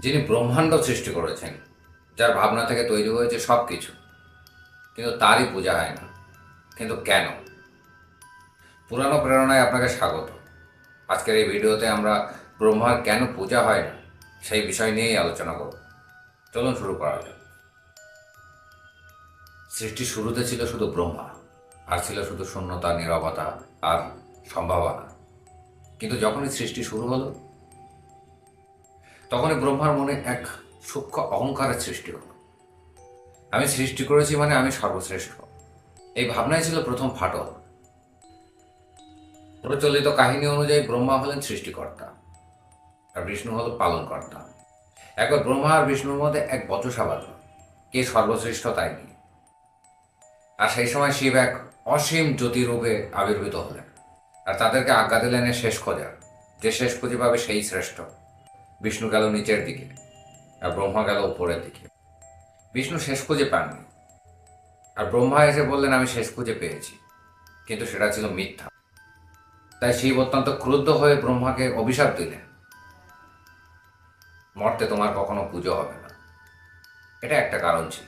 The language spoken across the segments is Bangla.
যিনি ব্রহ্মাণ্ড সৃষ্টি করেছেন, যার ভাবনা থেকে তৈরি হয়েছে সব কিছু, কিন্তু তারই পূজা হয় না। কিন্তু কেন? পুরানো প্রেরণায় আপনাকে স্বাগত। আজকের এই ভিডিওতে আমরা ব্রহ্মার কেন পূজা হয় না সেই বিষয় নিয়েই আলোচনা করব। চলুন শুরু করা যাক। সৃষ্টির শুরুতে ছিল শুধু ব্রহ্মা, আর ছিল শুধু শূন্যতা, নীরবতা আর সম্ভাবনা। কিন্তু যখনই সৃষ্টি শুরু হলো, তখনই ব্রহ্মার মনে এক সূক্ষ্ম অহংকারের সৃষ্টি হলো। আমি সৃষ্টি করেছি মানে আমি সর্বশ্রেষ্ঠ। এই ভাবনাই ছিল প্রথম ফাটল। প্রচলিত কাহিনী অনুযায়ী ব্রহ্মা হলেন সৃষ্টিকর্তা আর বিষ্ণু হল পালনকর্তা। একবার ব্রহ্মা আর বিষ্ণুর মধ্যে এক বচসা বাঁধল, কে সর্বশ্রেষ্ঠ তাই নিয়ে। আর সেই সময় শিব এক অসীম জ্যোতিরূপে আবির্ভূত হলেন আর তাদেরকে আজ্ঞা দিলেন এর শেষ খোঁজার। যে শেষ খুঁজে পাবে সেই শ্রেষ্ঠ। বিষ্ণু গেল নিচের দিকে আর ব্রহ্মা গেল উপরের দিকে। বিষ্ণু শেষ খুঁজে পাননি, আর ব্রহ্মা এসে বললেন আমি শেষ খুঁজে পেয়েছি, কিন্তু সেটা ছিল মিথ্যা। তাই শিব অত্যন্ত ক্রুদ্ধ হয়ে ব্রহ্মাকে অভিশাপ দিলেন, মর্তে তোমার কখনো পুজো হবে না। এটা একটা কারণ ছিল।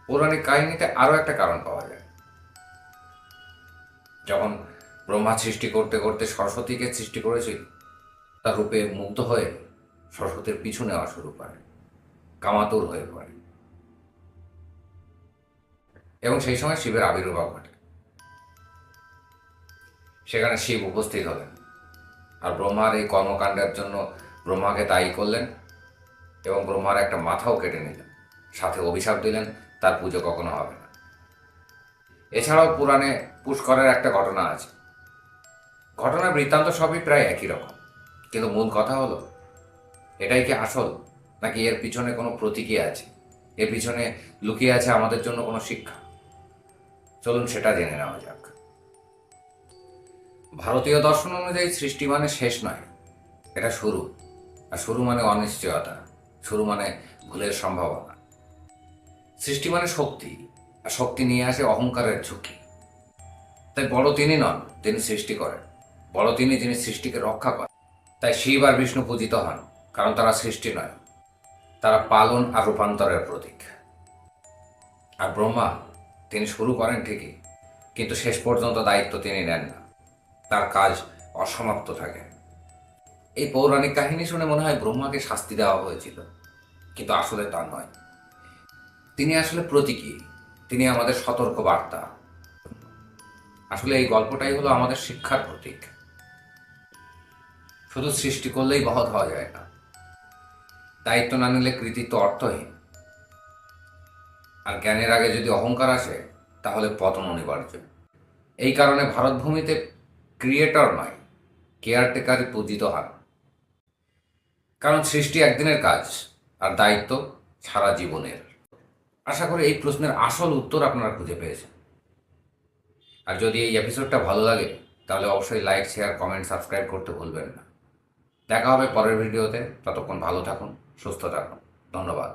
পৌরাণিক কাহিনীতে আরো একটা কারণ পাওয়া যায়। যখন ব্রহ্মা সৃষ্টি করতে করতে সরস্বতীকে সৃষ্টি করেছিল, তার রূপে মুগ্ধ হয়ে সরস্বতীর পিছু নেওয়া শুরু করে, কামাতুর হয়ে পড়ে, এবং সেই সময় শিবের আবির্ভাব ঘটে। সেখানে শিব উপস্থিত হলেন আর ব্রহ্মার এই কর্মকাণ্ডের জন্য ব্রহ্মাকে দায়ী করলেন এবং ব্রহ্মার একটা মাথাও কেটে নিলেন, সাথে অভিশাপ দিলেন তার পুজো কখনো হবে না। এছাড়াও পুরাণে পুষ্করের একটা ঘটনা আছে। ঘটনার বৃত্তান্ত সবই প্রায় একই রকম, কিন্তু মূল কথা হলো, এটাই কি আসল, নাকি এর পিছনে কোনো প্রতীকী আছে, এর পিছনে লুকিয়ে আছে আমাদের জন্য কোনো শিক্ষা? চলুন সেটা জেনে নেওয়া যাক। ভারতীয় দর্শন অনুযায়ী সৃষ্টি মানে শেষ নয়, এটা শুরু। আর শুরু মানে অনিশ্চয়তা, শুরু মানে ভুলের সম্ভাবনা। সৃষ্টি মানে শক্তি, আর শক্তি নিয়ে আসে অহংকারের ঝুঁকি। তাই বড় তিনি নন যিনি সৃষ্টি করেন, বড় তিনি যিনি সৃষ্টিকে রক্ষা করেন। তাই শিব আর বিষ্ণু পূজিত হন, কারণ তারা সৃষ্টি নয়, তারা পালন আর রূপান্তরের প্রতীক। আর ব্রহ্মা, তিনি শুরু করেন ঠিকই, কিন্তু শেষ পর্যন্ত দায়িত্ব তিনি নেন না, তার কাজ অসমাপ্ত থাকে। এই পৌরাণিক কাহিনী শুনে মনে হয় ব্রহ্মাকে শাস্তি দেওয়া হয়েছিল, কিন্তু আসলে তা নয়। তিনি আসলে প্রতীকী, তিনি আমাদের সতর্ক বার্তা। আসলে এই গল্পটাই হলো আমাদের শিক্ষার প্রতীক। শুধু সৃষ্টি করলেই বহৎ হওয়া যায় না, দায়িত্ব না নিলে কৃতিত্ব অর্থহীন। আর জ্ঞানের আগে যদি অহংকার আসে, তাহলে পতন অনিবার্য। এই কারণে ভারতভূমিতে ক্রিয়েটর নয়, কেয়ারটেকারই পূজিত হন। কারণ সৃষ্টি একদিনের কাজ, আর দায়িত্ব সারা জীবনের। আশা করি এই প্রশ্নের আসল উত্তর আপনারা খুঁজে পেয়েছেন। আর যদি এই এপিসোডটা ভালো লাগে, তাহলে অবশ্যই লাইক, শেয়ার, কমেন্ট, সাবস্ক্রাইব করতে ভুলবেন না। দেখা হবে পরের ভিডিওতে। ততক্ষণ ভালো থাকুন, সুস্থ থাকুন। ধন্যবাদ।